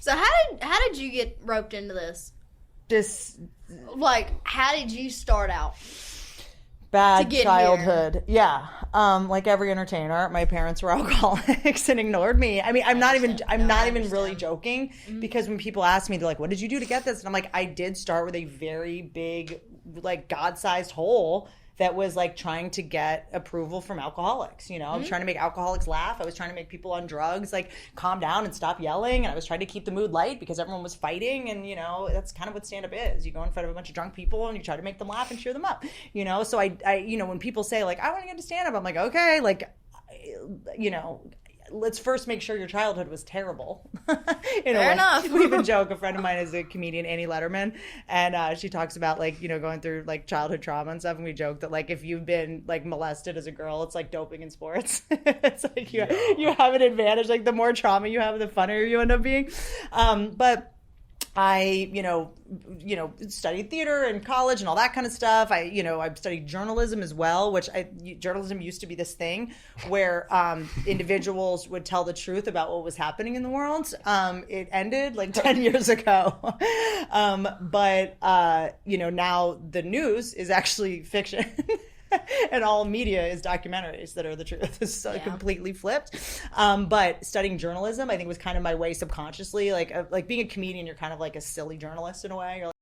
So how did you get roped into this? Like, how did you start out? Bad childhood. Here? Yeah. Like every entertainer, my parents were alcoholics and ignored me. I mean, I'm not even really joking, because when people ask me, they're like, what did you do to get this? And I'm like, I did start with a very big, like, God-sized hole that was like trying to get approval from alcoholics. You know, I was trying to make alcoholics laugh. I was trying to make people on drugs like calm down and stop yelling. And I was trying to keep the mood light because everyone was fighting. And, you know, that's kind of what stand-up is. You go in front of a bunch of drunk people and you try to make them laugh and cheer them up. You know, so I you know, when people say like, I want to get to stand-up, I'm like, okay, like, you know, let's first make sure your childhood was terrible. Fair enough. We even joke, a friend of mine is a comedian, Annie Letterman, and she talks about, like, you know, going through like childhood trauma and stuff, and we joke that like if you've been like molested as a girl, it's like doping in sports. It's like you have an advantage. Like the more trauma you have, the funnier you end up being. But I, you know, studied theater in college and all that kind of stuff. I studied journalism as well, which journalism used to be this thing where individuals would tell the truth about what was happening in the world. It ended like 10 years ago. But you know, now the news is actually fiction. And all media is documentaries that are the truth. It's completely flipped. But studying journalism, I think, was kind of my way subconsciously. Like being a comedian, you're kind of like a silly journalist in a way. You're like,